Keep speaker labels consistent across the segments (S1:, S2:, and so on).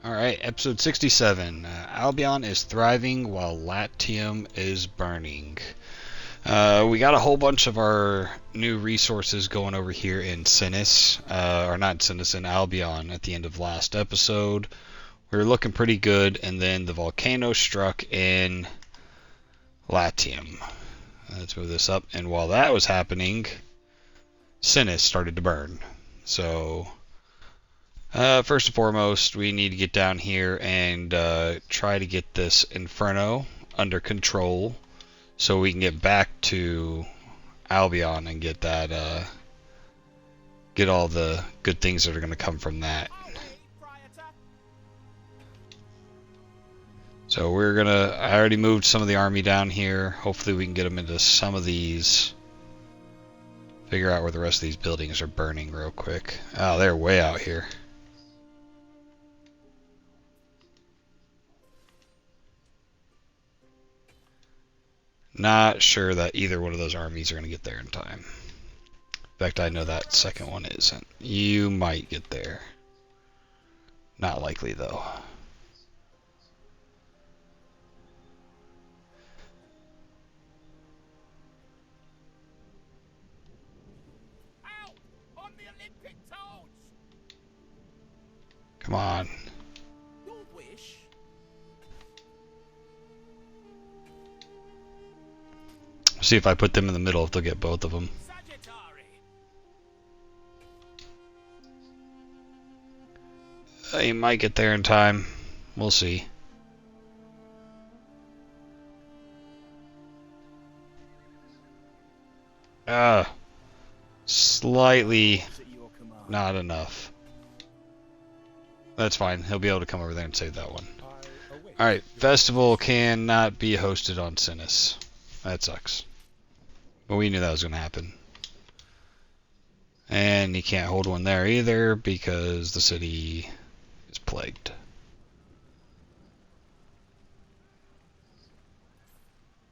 S1: Alright, episode 67. Albion is thriving while Latium is burning. We got a whole bunch of our new resources going over here in Cinis, or not Cinis, in Albion at the end of last episode. We were looking pretty good, and then the volcano struck in Latium. Let's move this up, and while that was happening, Cinis started to burn. So first and foremost, we need to get down here and try to get this inferno under control so we can get back to Albion and get that, get all the good things that are going to come from that. So we're going to, I already moved some of the army down here. Hopefully we can get them into some of these. Figure out where the rest of these buildings are burning real quick. Oh, they're way out here. Not sure that either one of those armies are going to get there in time. In fact, I know that second one isn't. You might get there. Not likely, though. Come on. See if I put them in the middle, if they'll get both of them. You might get there in time. We'll see. Slightly not enough. That's fine. He'll be able to come over there and save that one. Alright, festival cannot be hosted on Cinis. That sucks. But we knew that was going to happen. And he can't hold one there either because the city is plagued.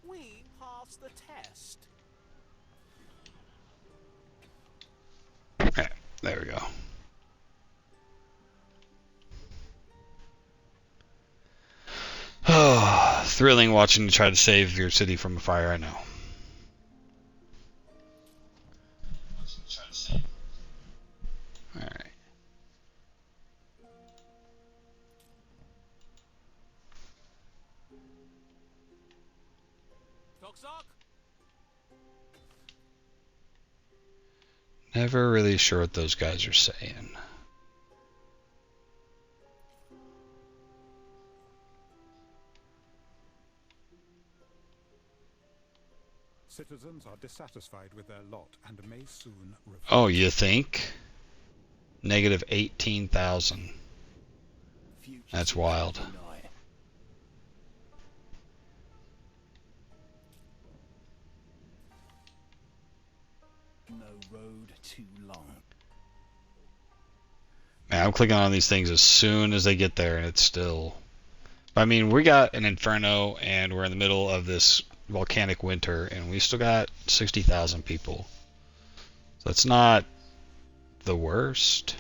S2: We passed the test.
S1: Alright, there we go. Oh, thrilling watching you try to save your city from a fire, I know. Alright. Never really sure what those guys are saying.
S3: Citizens are dissatisfied with their lot and may soon revolt.
S1: Oh, you think? Negative 18,000. That's wild.
S2: No road too long.
S1: Man, I'm clicking on these things as soon as they get there, and it's still... I mean, we got an inferno, and we're in the middle of this volcanic winter, and we still got 60,000 people. So it's not the worst.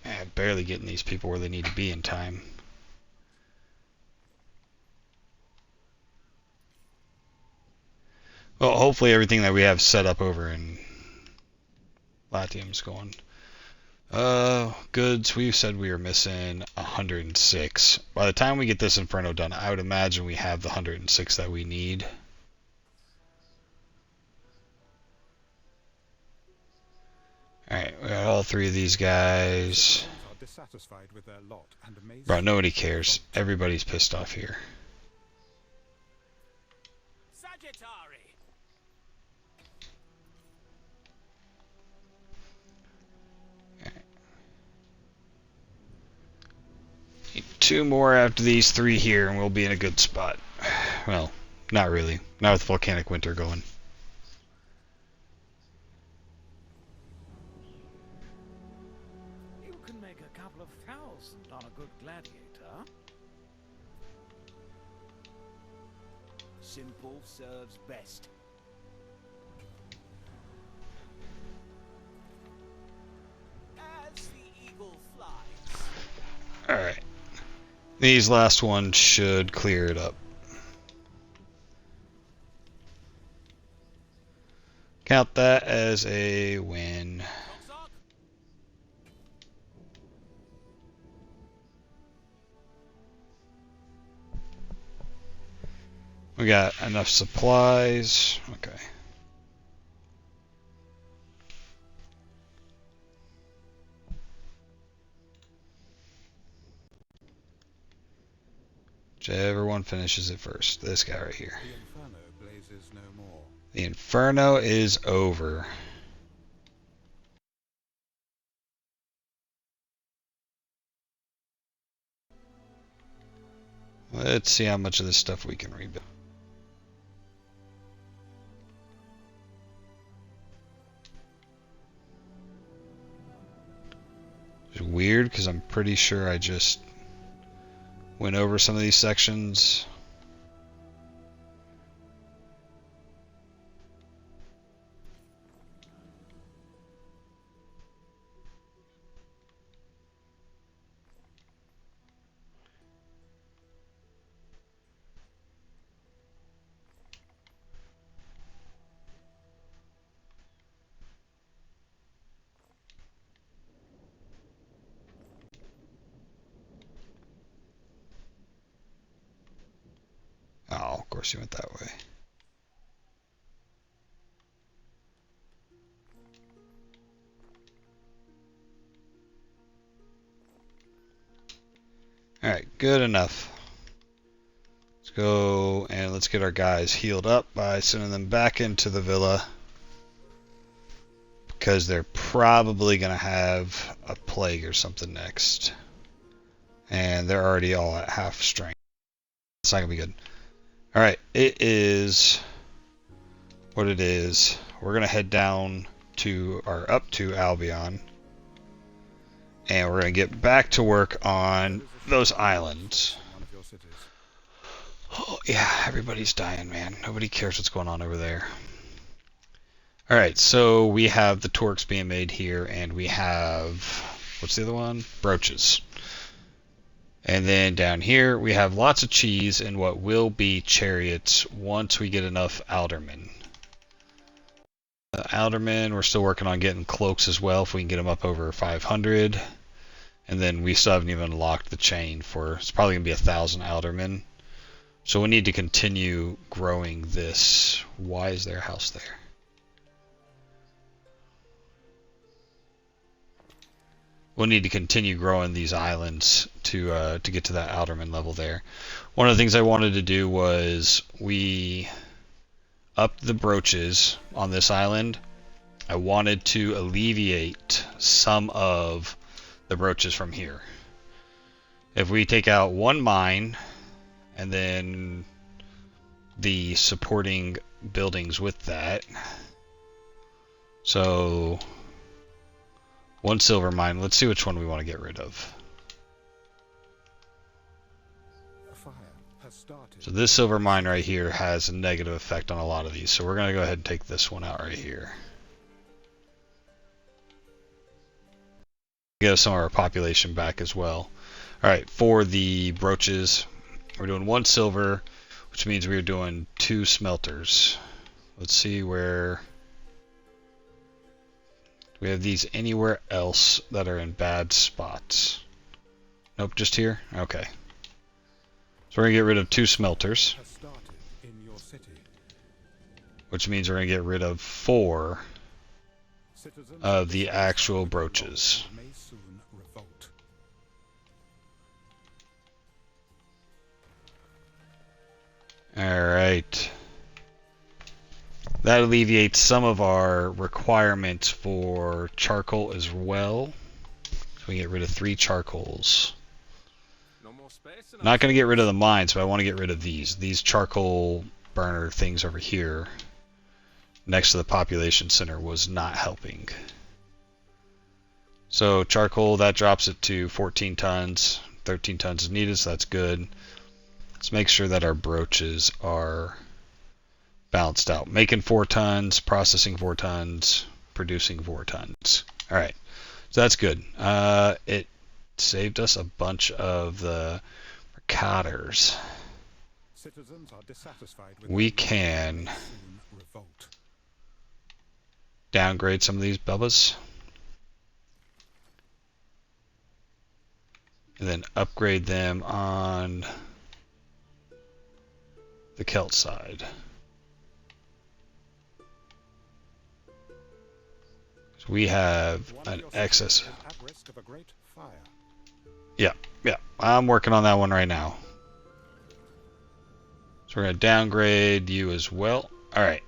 S1: Man, barely getting these people where they need to be in time. Well, hopefully everything that we have set up over in Latium's going. Goods, we said we were missing 106. By the time we get this inferno done, I would imagine we have the 106 that we need. Alright, we got all three of these guys. Bro, nobody cares. Everybody's pissed off here. Two more after these three here, and we'll be in a good spot. Well, not really. Not with volcanic winter going.
S2: You can make a couple of thousand on a good gladiator. Simple serves best.
S1: Alright. These last ones should clear it up. Count that as a win. We got enough supplies. Okay. Whichever one finishes it first. This guy right here.
S3: The inferno blazes no more.
S1: The inferno is over. Let's see how much of this stuff we can rebuild. It's weird because I'm pretty sure I just went over some of these sections. Oh, of course you went that way. Alright, good enough. Let's go and let's get our guys healed up by sending them back into the villa. Because they're probably going to have a plague or something next. And they're already all at half strength. It's not going to be good. Alright, it is what it is. We're going to head down to, or up to Albion. And we're going to get back to work on those islands.
S3: One of your cities.
S1: Oh, yeah, everybody's dying, man. Nobody cares what's going on over there. Alright, so we have the torques being made here, and we have, what's the other one? Brooches. And then down here, we have lots of cheese and what will be chariots once we get enough aldermen. Aldermen, we're still working on getting cloaks as well, if we can get them up over 500. And then we still haven't even locked the chain for, it's probably going to be 1,000 aldermen. So we need to continue growing this. Why is there a house there? We'll need to continue growing these islands to get to that alderman level there. One of the things I wanted to do was we upped the brooches on this island. I wanted to alleviate some of the brooches from here. If we take out one mine and then the supporting buildings with that, so one silver mine. Let's see which one we want to get rid of.
S3: A fire has started.
S1: So this silver mine right here has a negative effect on a lot of these. So we're going to go ahead and take this one out right here. Get some of our population back as well. Alright, for the brooches, we're doing one silver, which means we're doing 2 smelters. Let's see where... Do we have these anywhere else that are in bad spots? Nope, just here? Okay. So we're going to get rid of 2 smelters,
S3: Has started in your city.
S1: which means we're going to get rid of 4
S3: Citizens
S1: of the
S3: dissatisfied
S1: actual
S3: with their lot
S1: brooches.
S3: May soon revolt.
S1: Alright. That alleviates some of our requirements for charcoal as well. So we get rid of 3 charcoals.
S2: No more space
S1: Not going to get rid of the mines, but I want to get rid of these. These charcoal burner things over here next to the population center was not helping. So charcoal, that drops it to 14 tons. 13 tons is needed, so that's good. Let's make sure that our brooches are balanced out. Making 4 tons, processing 4 tons, producing 4 tons. Alright. So that's good. It saved us a bunch of the mercators.
S3: Citizens are dissatisfied with
S1: We
S3: their lot
S1: can
S3: and may soon revolt.
S1: downgrade some of these bubbas. And then upgrade them on the Celt side. So we have
S3: One of
S1: an
S3: your
S1: excess.
S3: citizens is at risk of a great fire.
S1: Yeah, I'm working on that one right now. So we're going to downgrade you as well. Alright.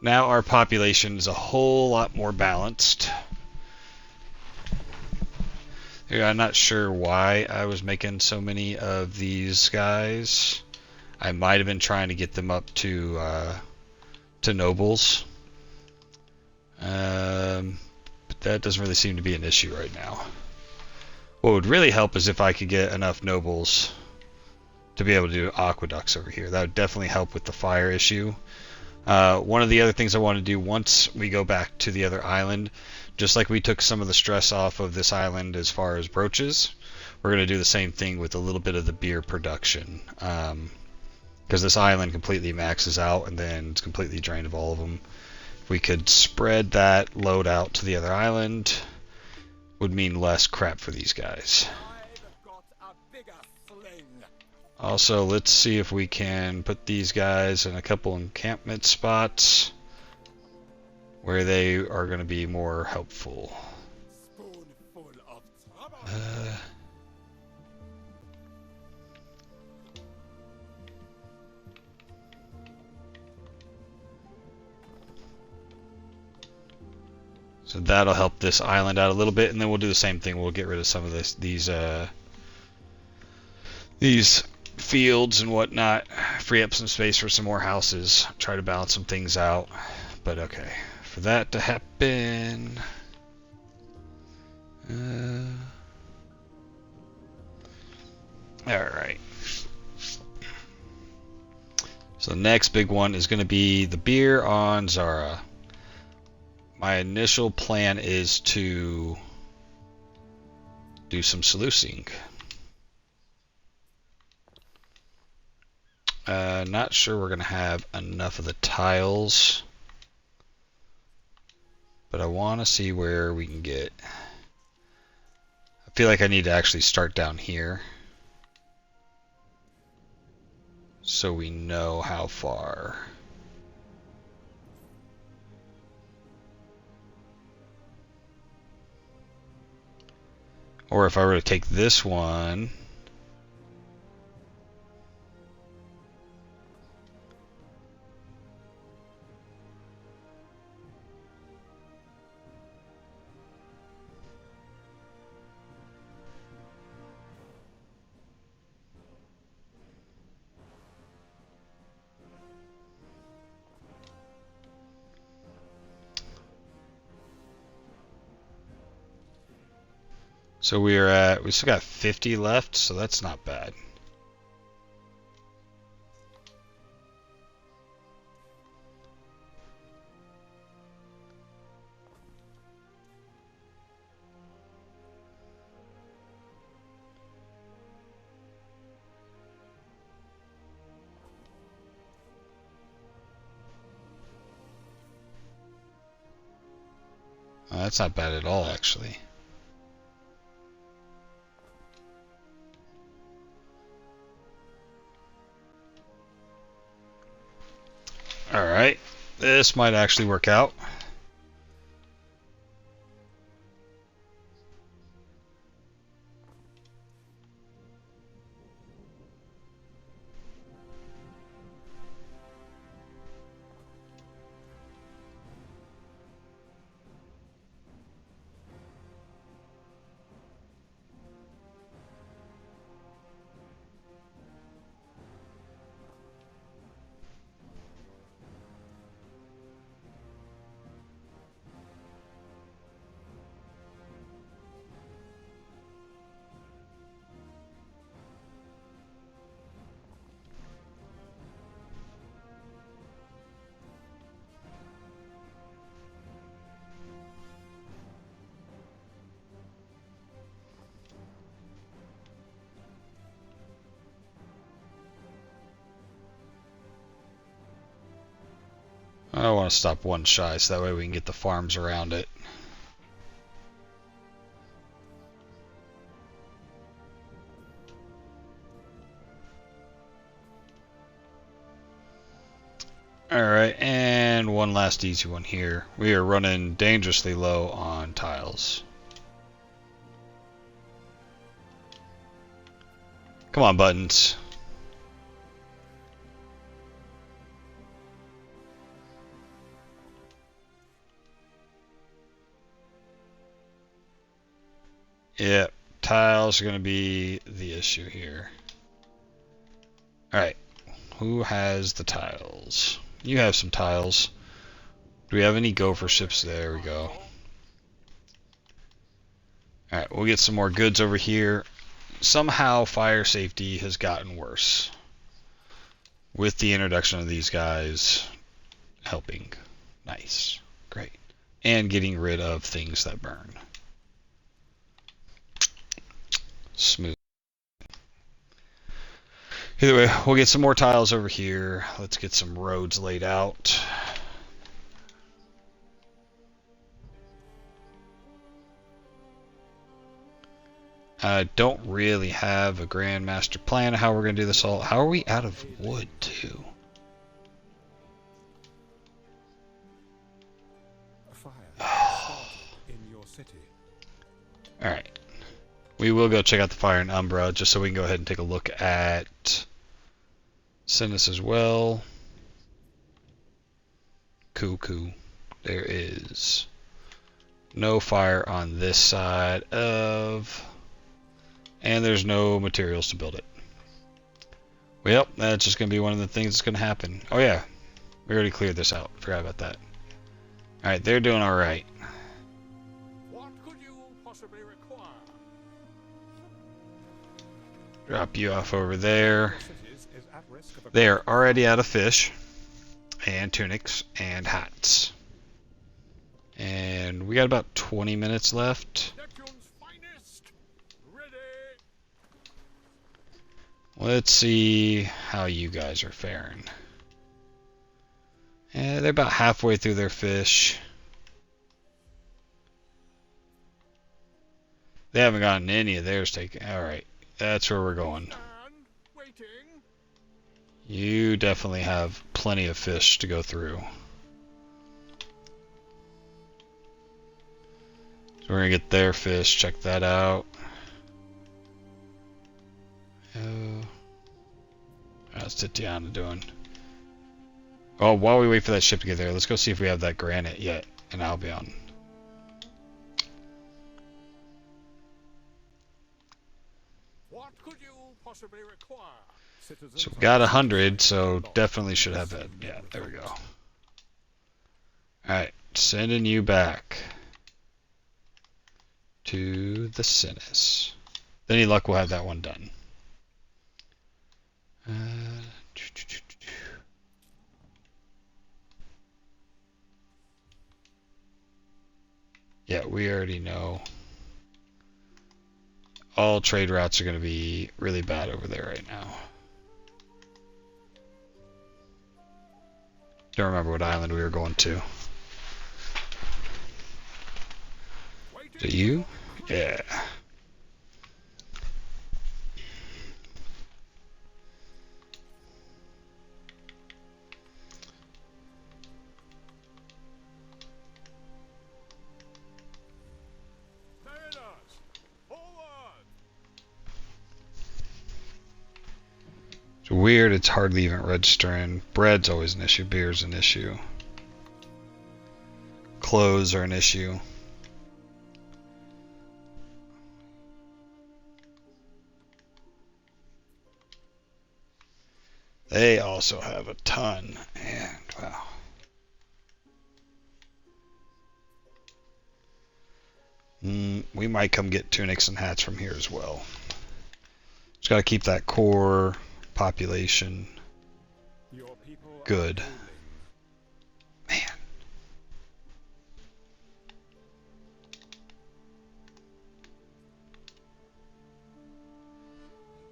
S1: Now our population is a whole lot more balanced. I'm not sure why I was making so many of these guys. I might have been trying to get them up to nobles. But that doesn't really seem to be an issue right now. What would really help is if I could get enough nobles to be able to do aqueducts over here. That would definitely help with the fire issue. One of the other things I want to do once we go back to the other island, just like we took some of the stress off of this island as far as brooches, we're going to do the same thing with a little bit of the beer production. Because this island completely maxes out and then it's completely drained of all of them. If we could spread that load out to the other island, would mean less crap for these guys. Also, let's see if we can put these guys in a couple encampment spots where they are going to be more helpful. So that'll help this island out a little bit, and then we'll do the same thing. We'll get rid of some of these fields and whatnot, free up some space for some more houses, try to balance some things out. But okay, for that to happen, alright. So the next big one is going to be the beer on Zara. My initial plan is to do some sluicing. Not sure we're going to have enough of the tiles, but I want to see where we can get. I feel like I need to actually start down here so we know how far. Or if I were to take this one, so we still got 50 left, so that's not bad. That's not bad at all, actually. Alright, this might actually work out. I want to stop one shy so that way we can get the farms around it. Alright, and one last easy one here. We are running dangerously low on tiles. Come on, buttons. Yep, tiles are going to be the issue here. Alright, who has the tiles? You have some tiles. Do we have any gopher ships? There we go. Alright, we'll get some more goods over here. Somehow fire safety has gotten worse with the introduction of these guys helping. Nice. Great. And getting rid of things that burn. Smooth. Either way, we'll get some more tiles over here. Let's get some roads laid out. I don't really have a grand master plan of how we're going to do this all. How are we out of wood, too?
S3: In your city.
S1: Alright. We will go check out the fire in Umbra, just so we can go ahead and take a look at Cinis as well. Cuckoo. There is no fire on this side of... And there's no materials to build it. Well, that's just going to be one of the things that's going to happen. Oh yeah, we already cleared this out. Forgot about that. Alright, they're doing alright.
S3: What could you possibly require?
S1: Drop you off over there. They are already out of fish, and tunics, and hats. And we got about 20 minutes left. Let's see how you guys are faring. They're about halfway through their fish. They haven't gotten any of theirs taken. Alright, that's where we're going. You definitely have plenty of fish to go through. So we're going to get their fish, check that out. How's Titiana doing? Oh, while we wait for that ship to get there, let's go see if we have that granite yet in Albion.
S3: What could you possibly require?
S1: So we got 100, so definitely should have it. Yeah, there we go. Alright, sending you back to the Cinis. With any luck, we'll have that one done. Yeah, we already know. All trade routes are going to be really bad over there right now. Don't remember what island we were going to. Is it you? Yeah. It's weird, it's hardly even registering. Bread's always an issue, beer's an issue. Clothes are an issue. They also have a ton, and wow. We might come get tunics and hats from here as well. Just got to keep that core population good. Man.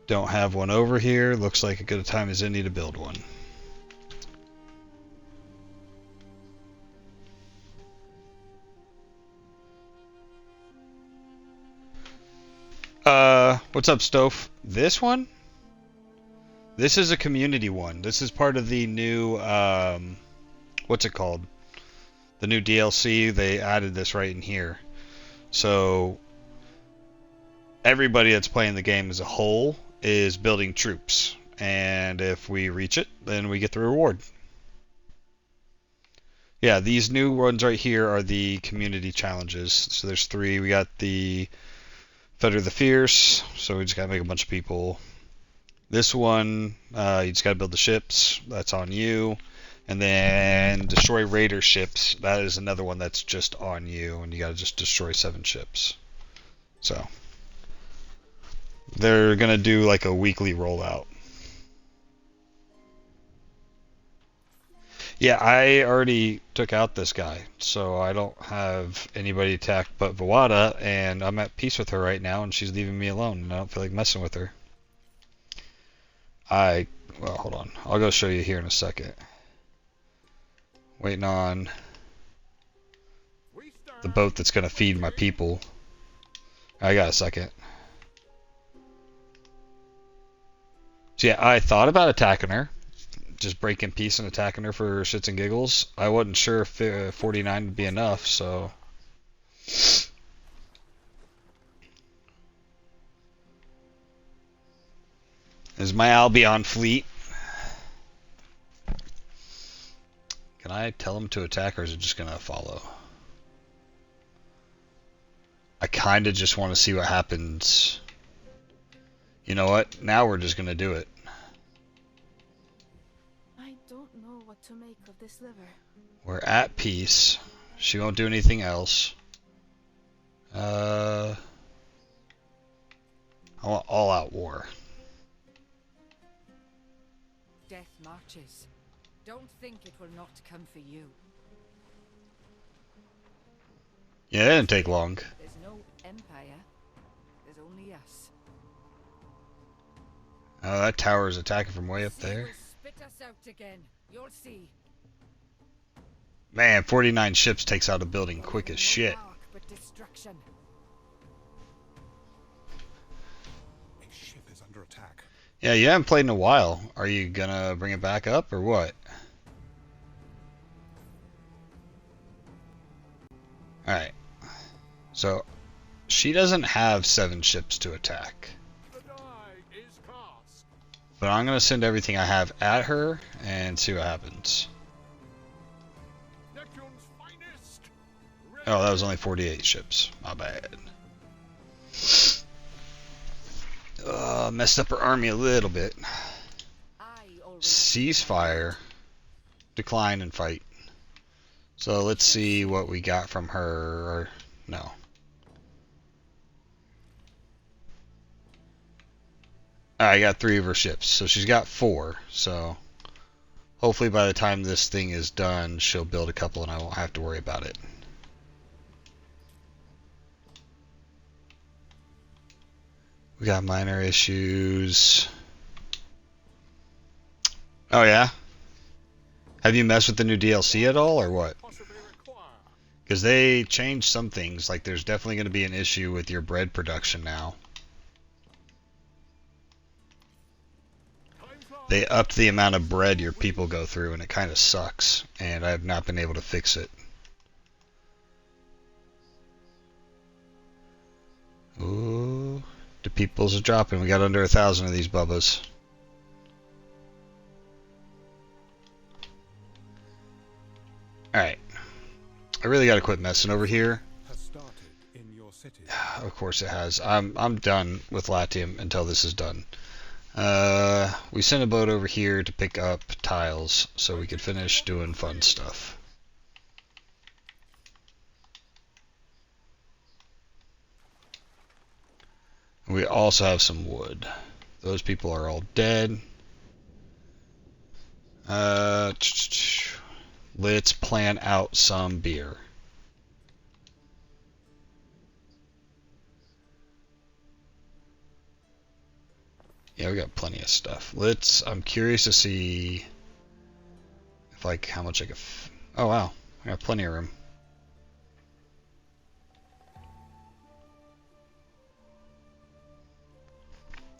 S1: Don't have one over here. Looks like a good time as any to build one. What's up, Stove? This one? This is a community one. This is part of the new, what's it called? The new DLC. They added this right in here. So, everybody that's playing the game as a whole is building troops. And if we reach it, then we get the reward. Yeah, these new ones right here are the community challenges. So there's 3. We got the Fetter the Fierce, so we just gotta make a bunch of people. This one, you just gotta build the ships. That's on you. And then destroy raider ships. That is another one that's just on you, and you gotta just destroy 7 ships. So they're gonna do like a weekly rollout. Yeah, I already took out this guy, so I don't have anybody attack but Vawada, and I'm at peace with her right now, and she's leaving me alone, and I don't feel like messing with her. Well, hold on. I'll go show you here in a second. Waiting on the boat that's going to feed my people. I got a second. So yeah, I thought about attacking her. Just breaking peace and attacking her for shits and giggles. I wasn't sure if 49 would be enough, so... This is my Albion fleet. Can I tell them to attack, or is it just going to follow? I kind of just want to see what happens. You know what? Now we're just going to do it.
S4: I don't know what to make of this liver.
S1: We're at peace. She won't do anything else. I want all-out war.
S5: Death marches. Don't think it will not come for you.
S1: Yeah, it didn't take long.
S5: There's no empire. There's only us.
S1: Oh, that tower is attacking from way up
S5: Sea
S1: there.
S5: will spit us out again. You'll see.
S1: Man, 49 ships takes out a building quick as shit.
S5: No mark but destruction.
S3: A ship is under attack.
S1: Yeah, you haven't played in a while. Are you gonna bring it back up or what? Alright. So, she doesn't have 7 ships to attack.
S3: The die is cast.
S1: But I'm gonna send everything I have at her and see what happens.
S3: Neptune's finest.
S1: Oh, that was only 48 ships. My bad. Messed up her army a little bit. Ceasefire. Decline and fight. So let's see what we got from her. No. I got 3 of her ships. So she's got 4. So hopefully by the time this thing is done, she'll build a couple and I won't have to worry about it. We got minor issues. Oh yeah? Have you messed with the new DLC at all, or what? Because they changed some things, like there's definitely going to be an issue with your bread production now. They upped the amount of bread your people go through, and it kind of sucks, and I have not been able to fix it. Ooh, the peoples are dropping. We got under 1,000 of these bubbas. Alright. I really gotta quit messing over here.
S3: Has started in your city.
S1: Of course it has. I'm done with Latium until this is done. We sent a boat over here to pick up tiles so we could finish doing fun stuff. We also have some wood. Those people are all dead. Let's plan out some beer. Yeah, we got plenty of stuff. I'm curious to see if, like, how much I could... Oh, wow. I got plenty of room.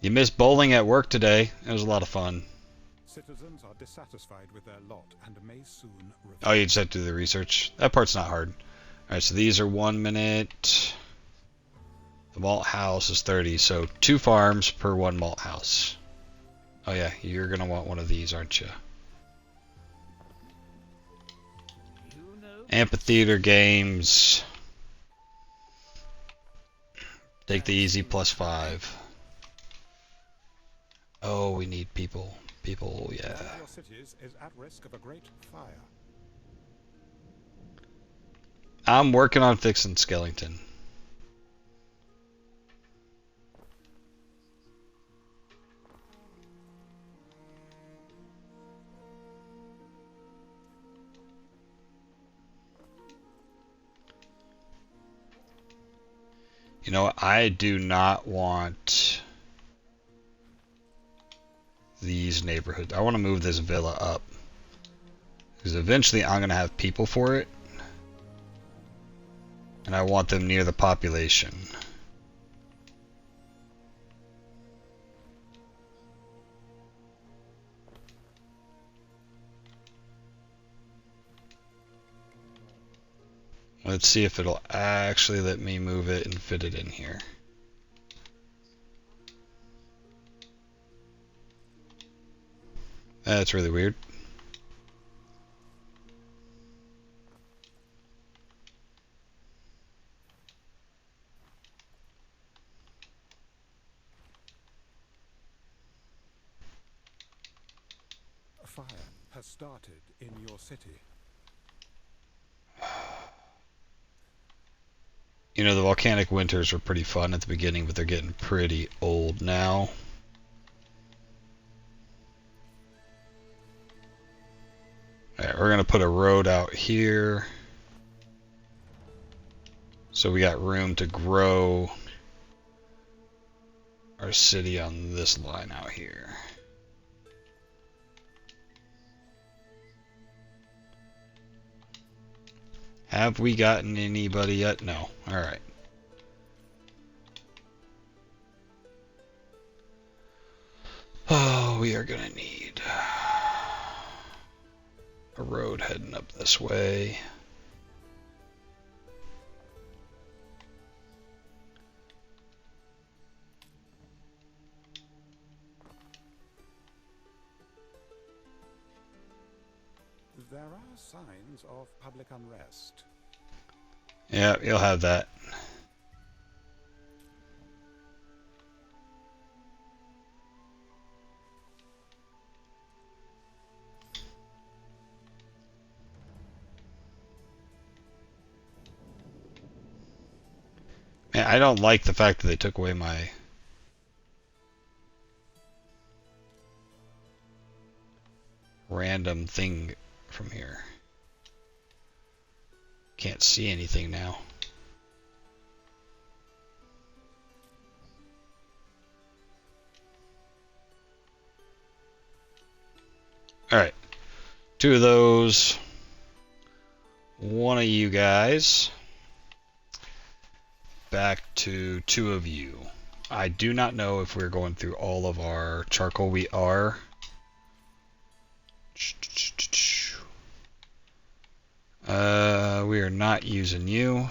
S1: You missed bowling at work today. It was a lot of fun.
S3: Citizens are dissatisfied with their lot and may soon revolt.
S1: Oh, you just have to do the research. That part's not hard. Alright, so these are 1 minute. The malt house is 30, so 2 farms per 1 malt house. Oh yeah, you're gonna want one of these, aren't you?
S2: You know,
S1: Amphitheater games. Take the easy +5. Oh, we need people. People,
S3: One
S1: yeah.
S3: of your cities is at risk of a great fire.
S1: I'm working on fixing Skellington. You know what? I do not want these neighborhoods. I want to move this villa up. Because eventually I'm going to have people for it. And I want them near the population. Let's see if it'll actually let me move it and fit it in here. That's really weird.
S3: A fire has started in your city.
S1: You know, the volcanic winters were pretty fun at the beginning, but they're getting pretty old now. Alright, we're going to put a road out here. So we got room to grow our city on this line out here. Have we gotten anybody yet? No. Alright. Oh, we are gonna need a road heading up this way.
S3: There are signs of public unrest.
S1: Yeah, you'll have that. Man, I don't like the fact that they took away my random thing from here. Can't see anything now. Alright. 2 of those. 1 of you guys. Back to 2 of you. I do not know if we're going through all of our charcoal. We are. We are not using you.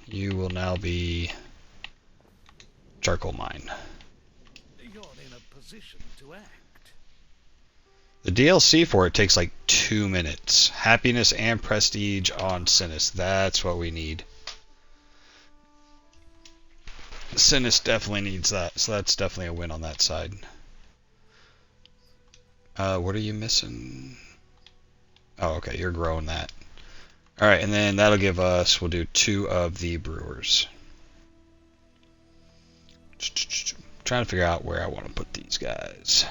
S1: You will now be charcoal mine.
S2: you're in a position to act.
S1: The DLC for it takes like 2 minutes. Happiness and prestige on Cinis. That's what we need. Cinis definitely needs that, so that's definitely a win on that side. What are you missing? Oh, okay, you're growing that. Alright, and then that'll give us, we'll do 2 of the brewers. Trying to figure out where I want to put these guys.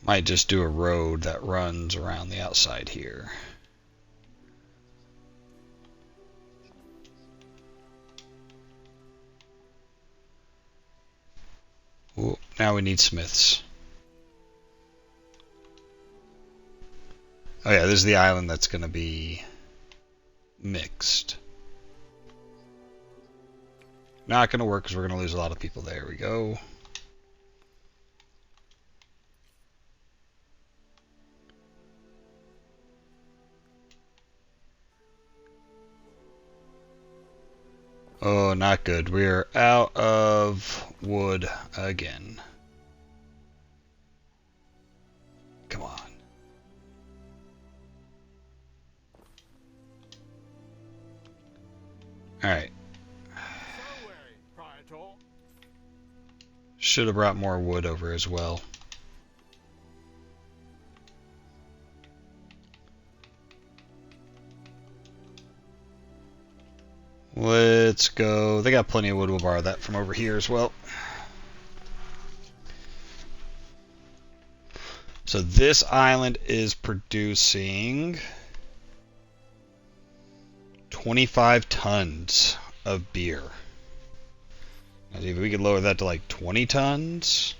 S1: Might just do a road that runs around the outside here. Ooh, now we need smiths. Oh yeah, this is the island that's going to be mixed. Not going to work because we're going to lose a lot of people. There we go. Oh, not good. We're out of wood again. Come on. Alright. Should have brought more wood over as well. Let's go. They got plenty of wood. We'll borrow that from over here as well. So this island is producing 25 tons of beer. Now, if we could lower that to like 20 tons,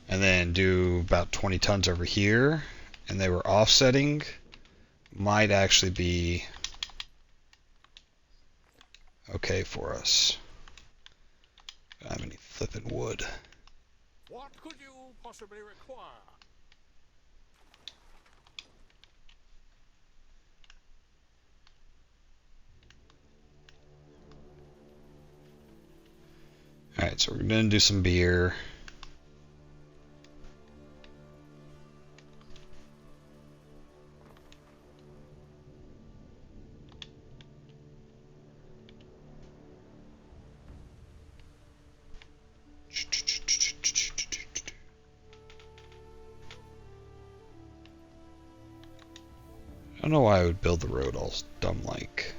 S1: and then do about 20 tons over here, and they were offsetting, might actually be okay for us. I don't have any flipping wood.
S3: What could you possibly require?
S1: Alright, so we're going to do some beer. I don't know why I would build the road all dumb like.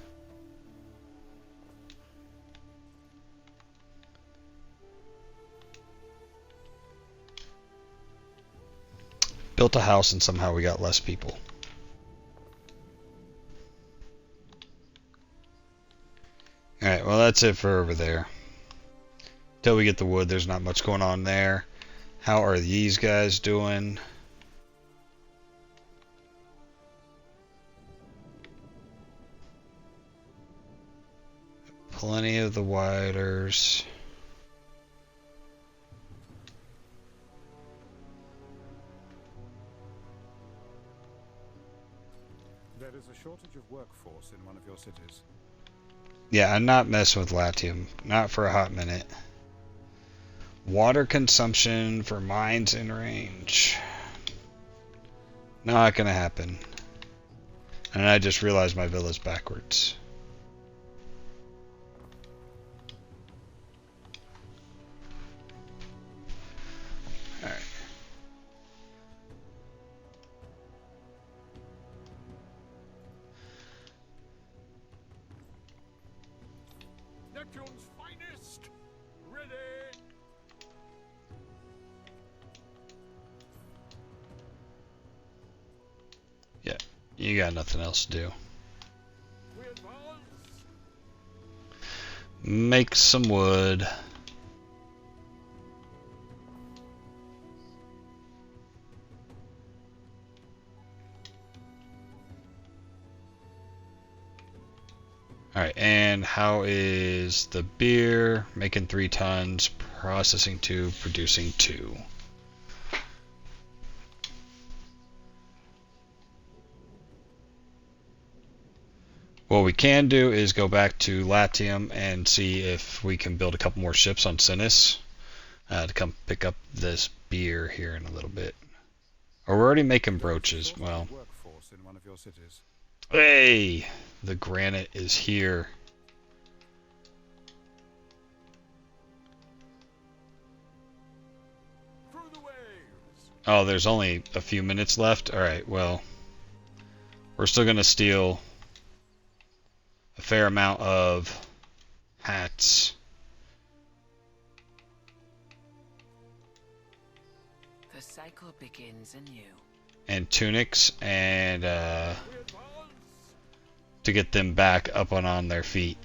S1: Built a house and somehow we got less people. Alright, well that's it for over there. Until we get the wood, there's not much going on there. How are these guys doing? Plenty of the widers.
S3: There is a shortage of workforce in one of your cities.
S1: Yeah, I'm not messing with Latium. Not for a hot minute. Water consumption for mines in range. Not gonna happen. And I just realized my villa's backwards. Alright.
S3: Neptune's finest! Ready!
S1: Yeah, you got nothing else to do.
S3: We advance!
S1: Make some wood. Alright, and how is the beer? Making 3 tons, processing 2, producing 2. What we can do is go back to Latium and see if we can build a couple more ships on Cinis to come pick up this beer here in a little bit. Or we're already making brooches. Well,
S3: Workforce in one of your cities.
S1: hey, the granite is here.
S3: Through the waves!
S1: Oh, there's only a few minutes left. All right, well, we're still gonna steal a fair amount of hats.
S6: The cycle begins anew.
S1: And tunics, and
S3: We advance!
S1: to get them back up and on their feet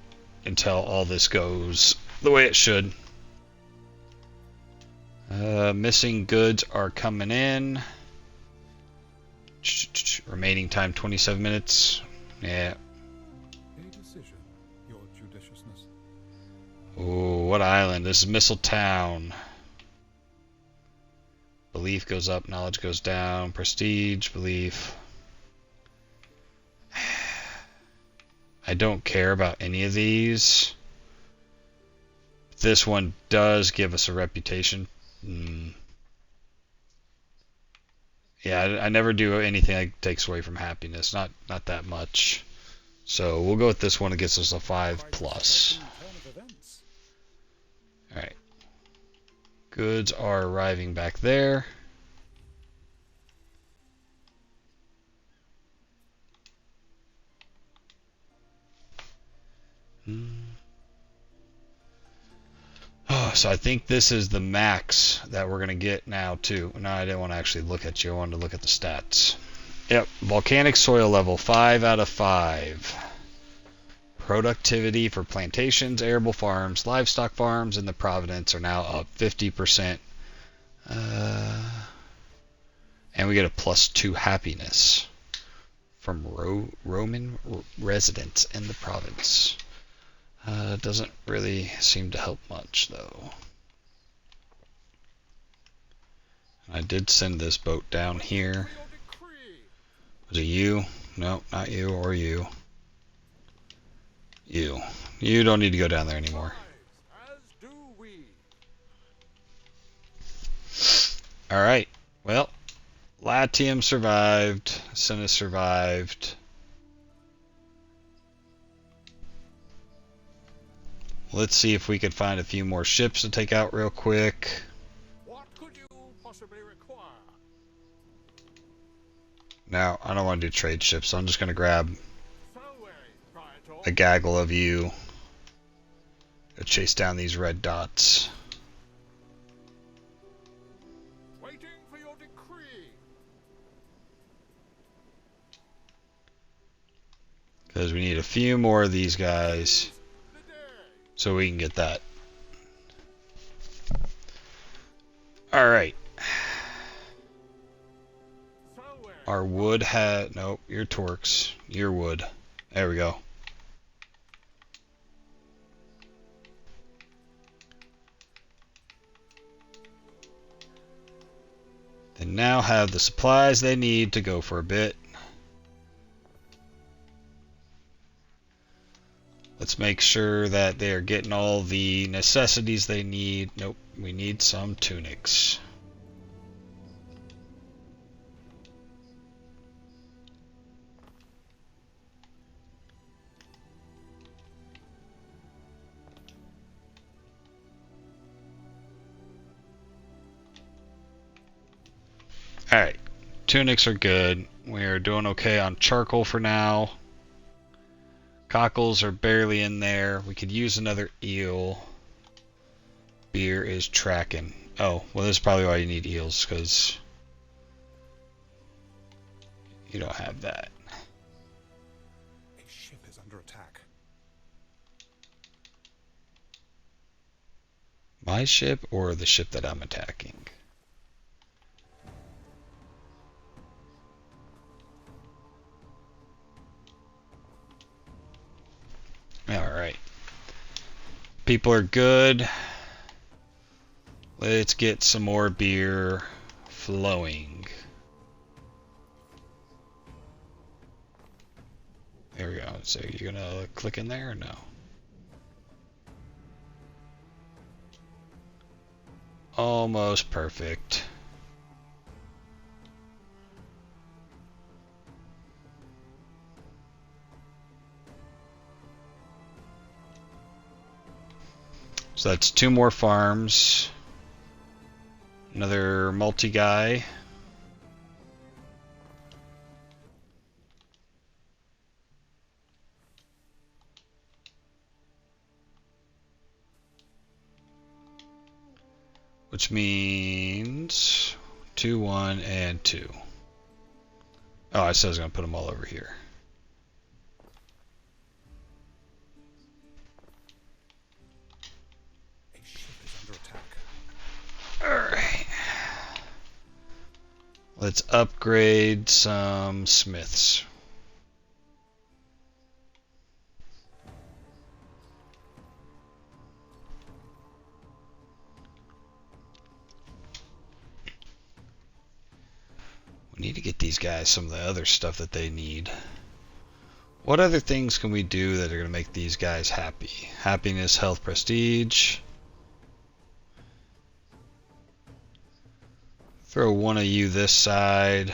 S1: until all this goes the way it should. Missing goods are coming in. Remaining time 27 minutes. Yeah.
S3: A decision, your judiciousness.
S1: Ooh, what island? This is Missile Town. Belief goes up, knowledge goes down. Prestige, belief. I don't care about any of these. This one does give us a reputation. Yeah, I never do anything that takes away from happiness. Not that much. So we'll go with this one. It gets us a 5 plus. Alright. Goods are arriving back there. Oh, so I think this is the max that we're going to get now, too. No, I didn't want to actually look at you. I wanted to look at the stats. Yep, volcanic soil level, 5 out of 5. Productivity for plantations, arable farms, livestock farms, and the Providence are now up 50%. And we get a +2 happiness from Roman residents in the province. Doesn't really seem to help much, though. I did send this boat down here. Was it you? No, not you or you. You. You don't need to go down there anymore. Alright. Well, Latium survived. Cinis survived. Let's see if we can find a few more ships to take out real quick.
S2: What could you possibly require?
S1: Now, I don't want to do trade ships, so I'm just going to grab a gaggle of you. Go chase down these red dots.
S2: Waiting for your decree.
S1: Because we need a few more of these guys so we can get that. Alright. Our wood had... Nope, your torques. Your wood. There we go. They now have the supplies they need to go for a bit. Let's make sure that they're getting all the necessities they need. Nope, we need some tunics. Alright, tunics are good. We're doing okay on charcoal for now. Cockles are barely in there. We could use another eel. Beer is tracking. Oh, well, this is probably why you need eels, because you don't have that.
S3: A ship is under attack.
S1: My ship or the ship that I'm attacking? Alright. People are good. Let's get some more beer flowing. There we go. So you're gonna click in there or no? Almost perfect. So that's 2 more farms. Another multi-guy. Which means 2, 1, and 2. Oh, I said I was going to put them all over here.
S3: A ship is under attack.
S1: Alright. Let's upgrade some smiths. We need to get these guys some of the other stuff that they need. What other things can we do that are going to make these guys happy? Happiness, health, prestige. Throw one of you this side.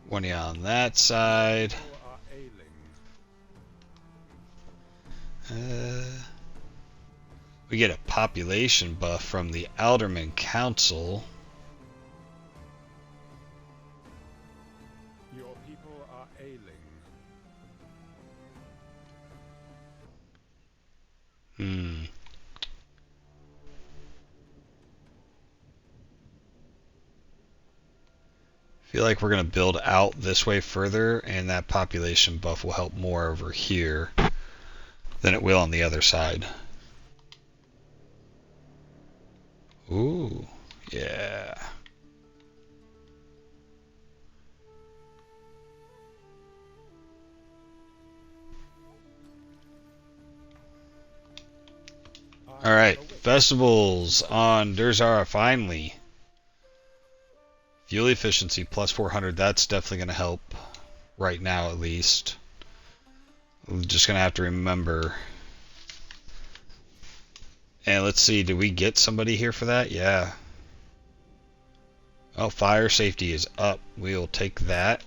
S1: One of you on that side. We get a population buff from the Alderman Council.
S3: Your people are ailing.
S1: Feel like we're going to build out this way further, and that population buff will help more over here than it will on the other side. Ooh, yeah. Alright, festivals on Dur Zara, finally. Fuel efficiency plus 400, that's definitely going to help right now at least. I'm just going to have to remember. And let's see, did we get somebody here for that? Yeah. Oh, fire safety is up. We'll take that.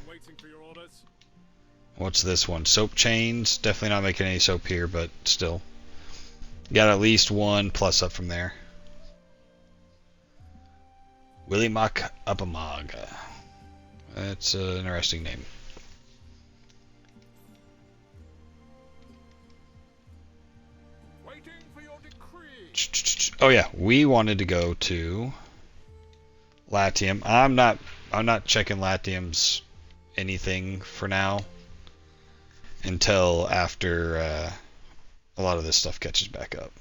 S3: Waiting for your orders.
S1: What's this one? Soap chains. Definitely not making any soap here, but still. Got at least one plus up from there. Willie Mock Upamaga. That's an interesting name.
S3: Waiting for your decree.
S1: Oh yeah, we wanted to go to Latium. I'm not checking Latium's anything for now until after a lot of this stuff catches back up.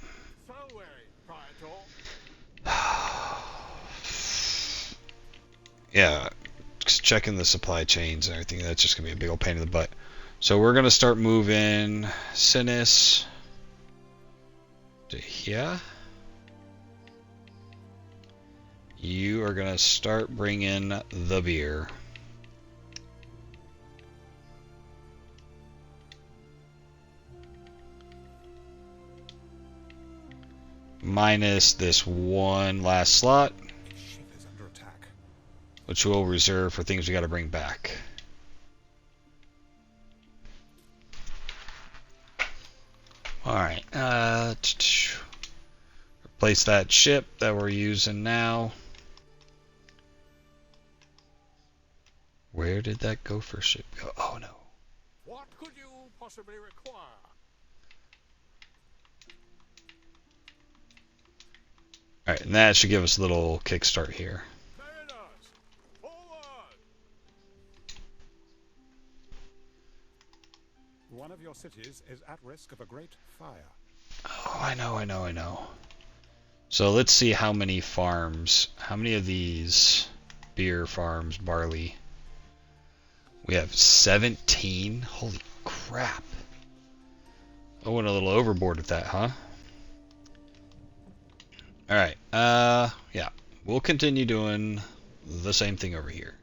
S1: Yeah, just checking the supply chains and everything, that's just going to be a big old pain in the butt. So we're going to start moving Cinis to here. You are going to start bringing the beer. Minus this one last slot, which we'll reserve for things we got to bring back. Alright, replace that ship that we're using now. Where did that gopher ship go? Oh no.
S3: What could you possibly require?
S1: Alright, and that should give us a little kickstart here.
S3: Mariners, forward! One of your cities is at risk of a great fire.
S1: Oh, I know. So let's see how many farms, how many of these beer farms, barley. We have 17. Holy crap. I went a little overboard with that, huh? Alright, yeah. We'll continue doing the same thing over here.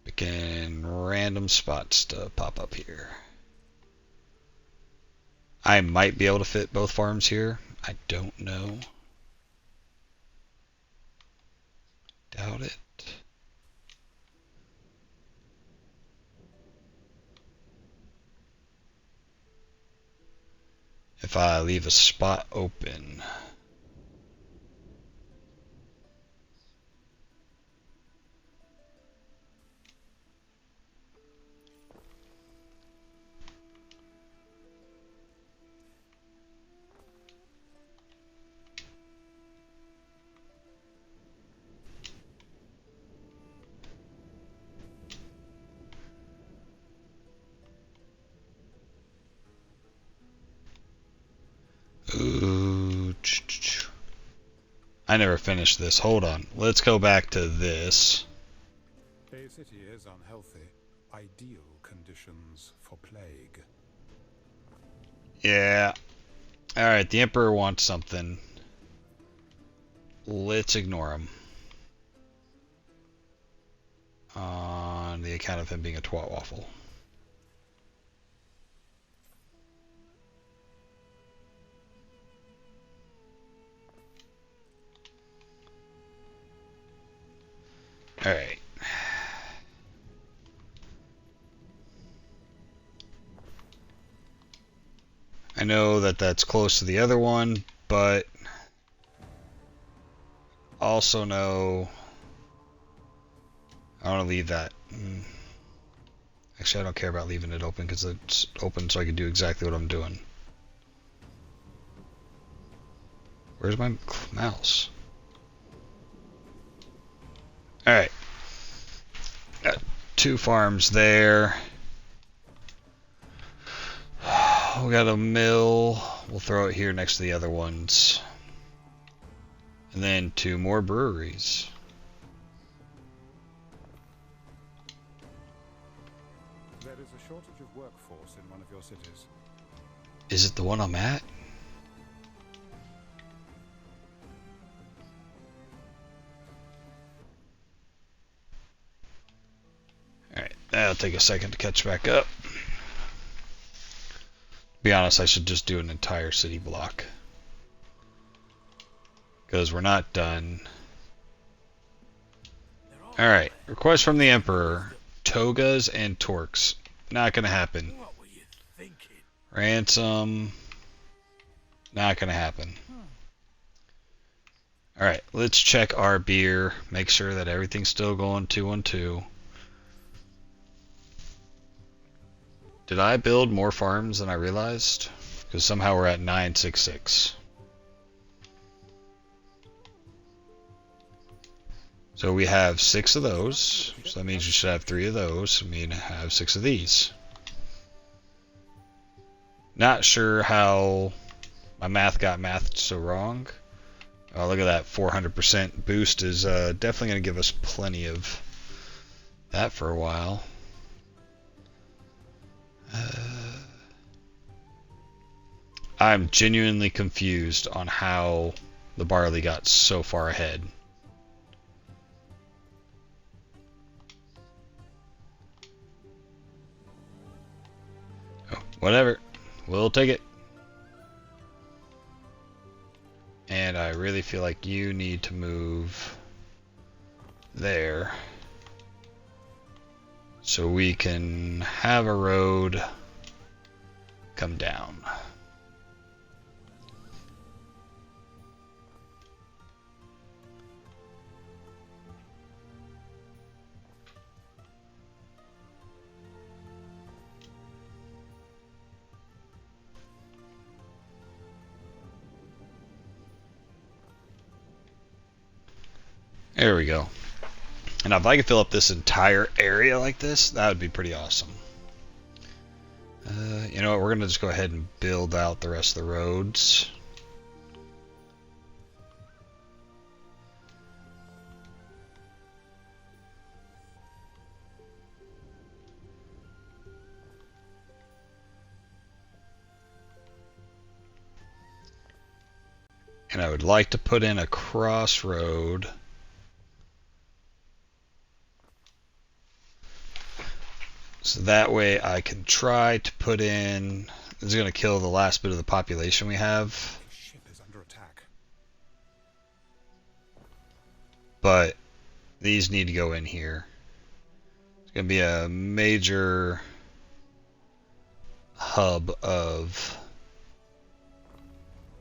S1: Picking random spots to pop up here. I might be able to fit both farms here. I don't know. Doubt it. If I leave a spot open. Ooh. I never finished this. Hold on. Let's go back to this.
S3: Bay City is unhealthy. Ideal conditions for plague.
S1: Yeah. Alright, the Emperor wants something. Let's ignore him. On the account of him being a twat waffle. Alright. I know that that's close to the other one, but also know I want to leave that. Actually, I don't care about leaving it open because it's open so I can do exactly what I'm doing. Where's my mouse? Alright. Got 2 farms there. We got a mill. We'll throw it here next to the other ones. And then 2 more breweries.
S3: There is a shortage of workforce in one of your cities.
S1: Is it the one I'm at? Alright, that'll take a second to catch back up. To be honest, I should just do an entire city block. Because we're not done. Alright, request from the Emperor. Togas and Torques. Not gonna happen.
S2: What were you thinking?
S1: Ransom. Not gonna happen. Alright, let's check our beer. Make sure that everything's still going 212. Did I build more farms than I realized? Because somehow we're at 966. So we have 6 of those. So that means you should have 3 of those. I mean, have 6 of these. Not sure how my math got mathed so wrong. Oh, look at that. 400% boost is definitely going to give us plenty of that for a while. I'm genuinely confused on how the barley got so far ahead. Oh, whatever. We'll take it. And I really feel like you need to move there so we can have a road come down. There we go. And if I could fill up this entire area like this, that would be pretty awesome. You know what, we're going to just go ahead and build out the rest of the roads. And I would like to put in a crossroad. So that way I can try to put in... This is going to kill the last bit of the population we have.
S3: The ship is under attack.
S1: But these need to go in here. It's going to be a major hub of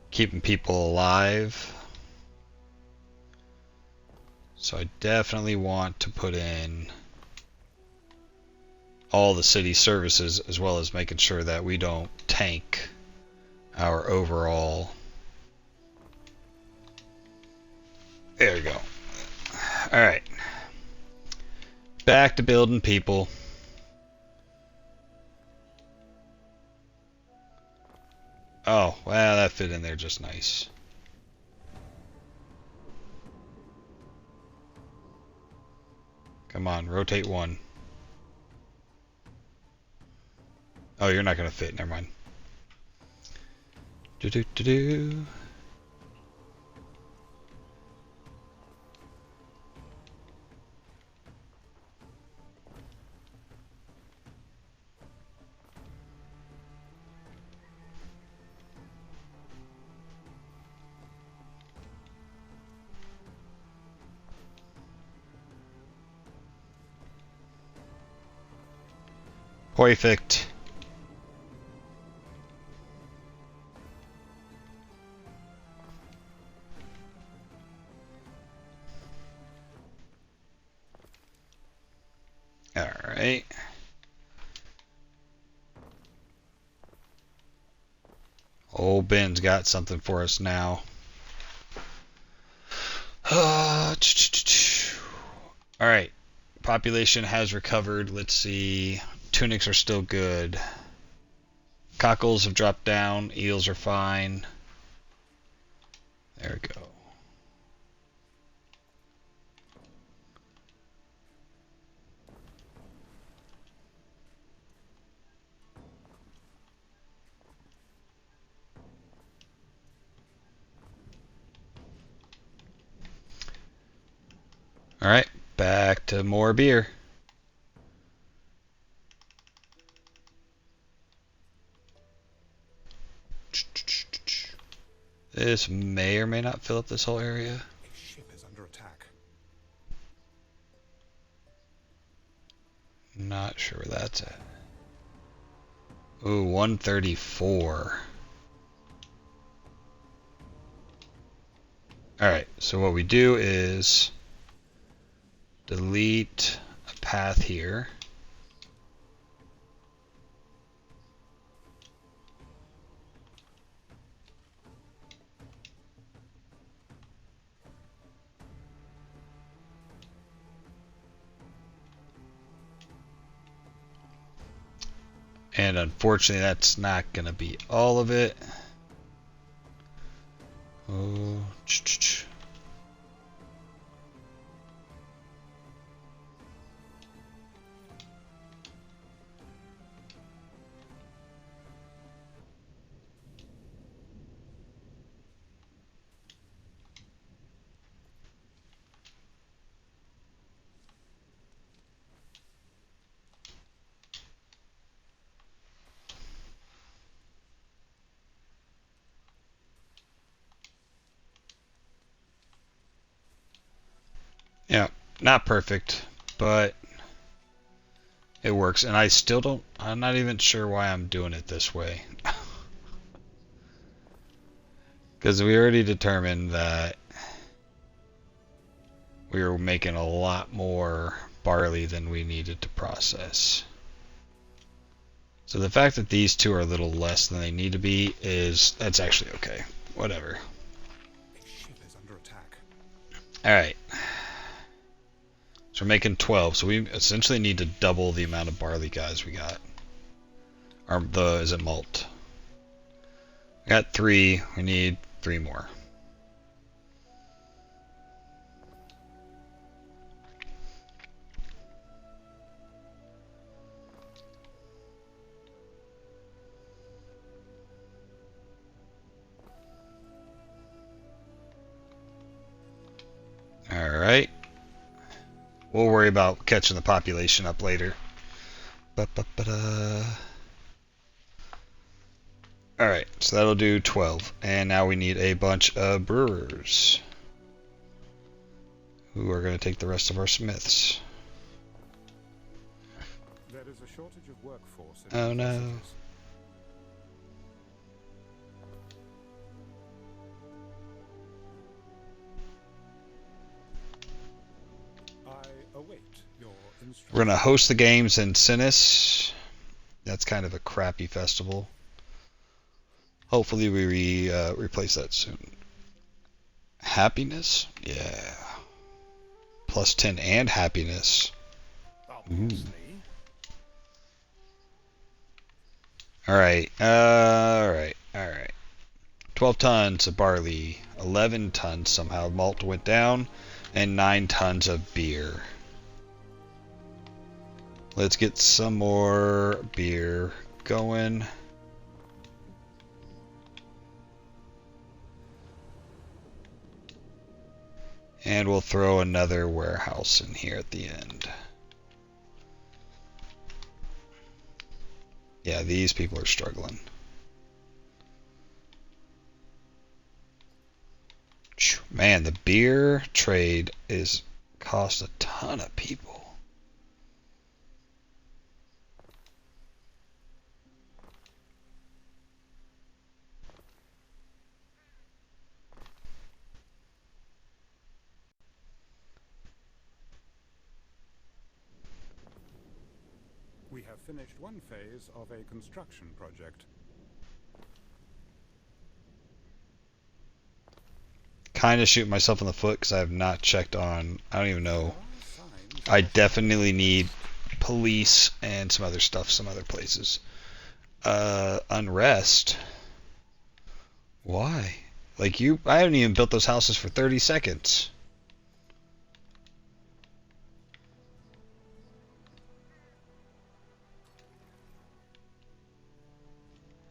S1: keeping people alive. So I definitely want to put in all the city services, as well as making sure that we don't tank our overall. There we go. Alright. Back to building people. Oh, well, that fit in there just nice. Come on, rotate one. Oh, you're not gonna fit. Never mind. Do do do do. Perfect. Alright. Old Ben's got something for us now. Alright. Population has recovered. Let's see. Tunics are still good. Cockles have dropped down. Eels are fine. There we go. Alright, back to more beer. This may or may not fill up this whole area.
S3: A ship is under attack.
S1: Not sure where that's at. Ooh, 134. Alright, so what we do is delete a path here. And unfortunately, that's not going to be all of it. Oh, yeah, not perfect, but it works. And I still don't, I'm not even sure why I'm doing it this way. Because we already determined that we were making a lot more barley than we needed to process. So the fact that these two are a little less than they need to be that's actually okay. Whatever.
S3: A ship is under attack.
S1: Alright. So we're making 12, so we essentially need to double the amount of barley guys we got. Or is it malt? We got 3, we need 3 more. Alright. We'll worry about catching the population up later. Alright, so that'll do 12. And now we need a bunch of brewers, who are going to take the rest of our smiths.
S3: There is a shortage of workforce in
S1: Oh no.
S3: cities. I await your instructions.
S1: We're going to host the games in Cinis. That's kind of a crappy festival. Hopefully we replace that soon. Happiness? Yeah. Plus 10 and happiness.
S2: Obviously.
S1: Alright, alright. 12 tons of barley, 11 tons somehow malt went down, and 9 tons of beer. Let's get some more beer going. And we'll throw another warehouse in here at the end. Yeah, these people are struggling. Man, the beer trade is cost a ton of people.
S3: We have finished one phase of a construction project.
S1: Kind of shooting myself in the foot because I have not checked on, I don't even know.
S3: There are signs
S1: I
S3: of
S1: definitely need police and some other stuff, some other places. Unrest? Why? Like I haven't even built those houses for 30 seconds.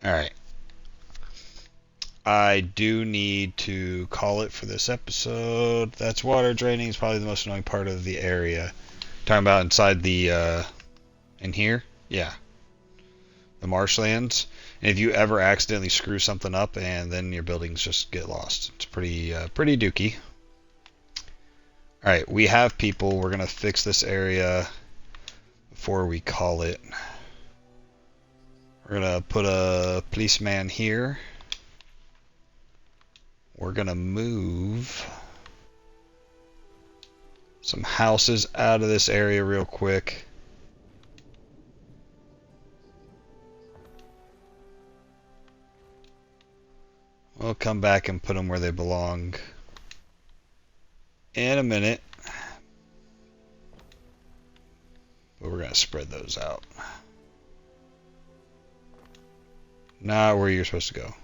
S1: Alright. I do need to call it for this episode. That's water draining is probably the most annoying part of the area. Talking about inside the, in here? Yeah. The marshlands. And if you ever accidentally screw something up and then your buildings just get lost. It's pretty dookie. Alright, we have people. We're going to fix this area before we call it. We're going to put a policeman here. We're going to move some houses out of this area real quick. We'll come back and put them where they belong in a minute. But we're going to spread those out. Not where you're supposed to go.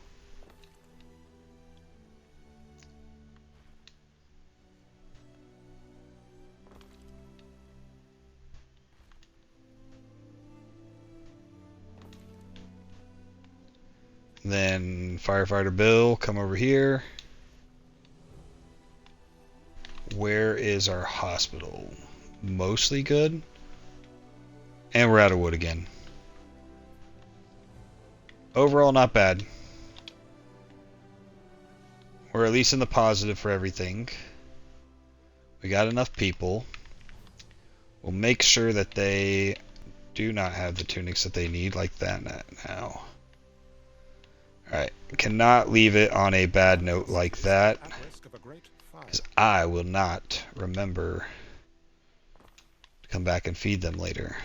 S1: Then Firefighter Bill, come over here. Where is our hospital? Mostly good. And we're out of wood again. Overall, not bad. We're at least in the positive for everything. We got enough people. We'll make sure that they do not have the tunics that they need like that now. Alright, cannot leave it on a bad note like that, because I will not remember to come back and feed them later.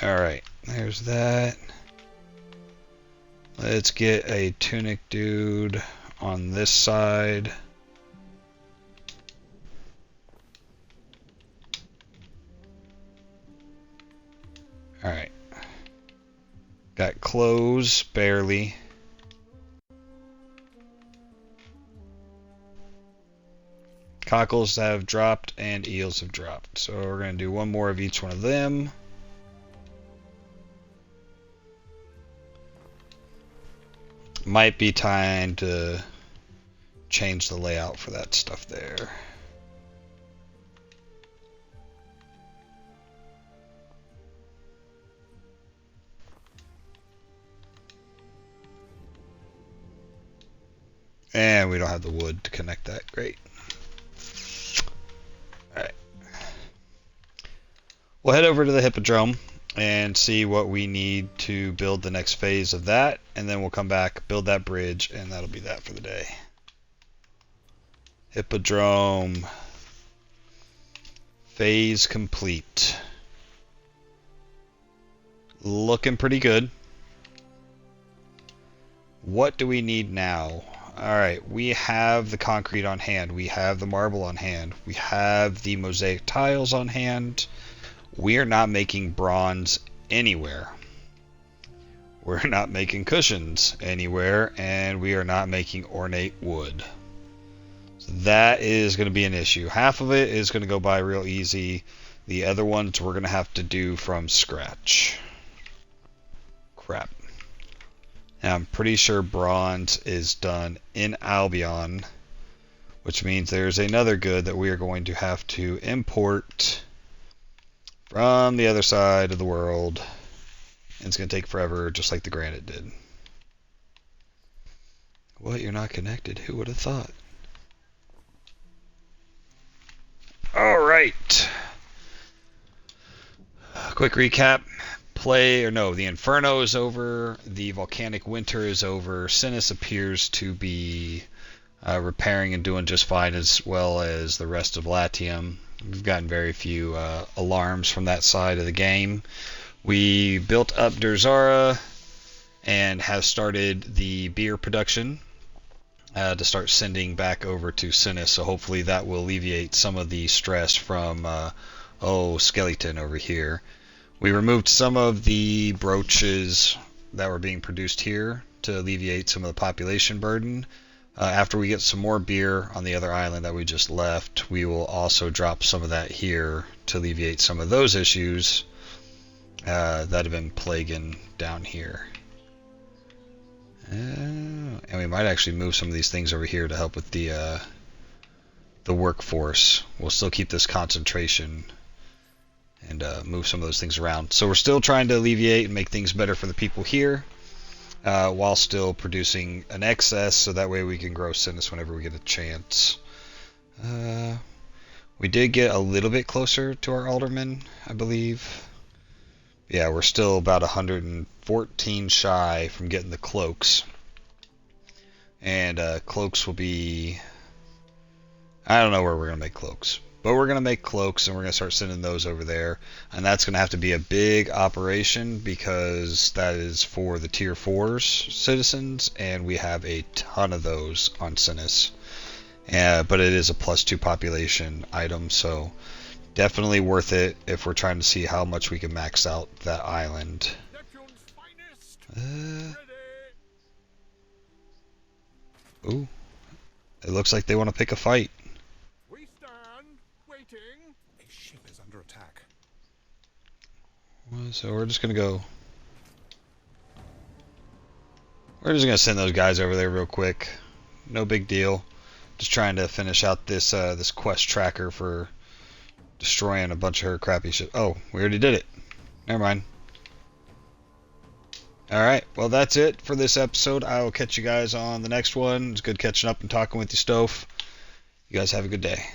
S1: Alright, there's that. Let's get a tunic dude on this side. Alright. Got clothes, barely. Cockles have dropped and eels have dropped. So we're going to do one more of each one of them. Might be time to change the layout for that stuff there. And we don't have the wood to connect that. Great. Alright. We'll head over to the Hippodrome and see what we need to build the next phase of that, and then we'll come back, build that bridge, and that'll be that for the day. Hippodrome Phase complete. Looking pretty good. What do we need now? Alright, we have the concrete on hand. We have the marble on hand. We have the mosaic tiles on hand. We are not making bronze anywhere. We're not making cushions anywhere. And we are not making ornate wood. So that is going to be an issue. Half of it is going to go by real easy. The other ones we're going to have to do from scratch. Crap. And I'm pretty sure bronze is done in Albion, which means there's another good that we are going to have to import from the other side of the world. And it's going to take forever, just like the granite did. What? You're not connected? Who would have thought? Alright. Quick recap. The inferno is over, the volcanic winter is over, Cinis appears to be repairing and doing just fine, as well as the rest of Latium. We've gotten very few alarms from that side of the game. We built up Dur Zara and have started the beer production to start sending back over to Cinis, so hopefully that will alleviate some of the stress from Skellington over here. We removed some of the brooches that were being produced here to alleviate some of the population burden. After we get some more beer on the other island that we just left, we will also drop some of that here to alleviate some of those issues that have been plaguing down here. And we might actually move some of these things over here to help with the workforce. We'll still keep this concentration and move some of those things around. So we're still trying to alleviate and make things better for the people here, while still producing an excess, so that way we can grow Cinis whenever we get a chance. We did get a little bit closer to our aldermen, I believe. Yeah, we're still about 114 shy from getting the cloaks. And cloaks will be... I don't know where we're going to make cloaks. But we're going to make cloaks, and we're going to start sending those over there. And that's going to have to be a big operation, because that is for the Tier 4's citizens, and we have a ton of those on Cinis. But it is a +2 population item, so definitely worth it if we're trying to see how much we can max out that island. Ooh. It looks like they want to pick a fight.
S3: A ship is under attack.
S1: So we're just gonna go. We're just gonna send those guys over there real quick. No big deal. Just trying to finish out this this quest tracker for destroying a bunch of her crappy shit. Oh, we already did it. Never mind. Alright, well that's it for this episode. I will catch you guys on the next one. It's good catching up and talking with you, Stove. You guys have a good day.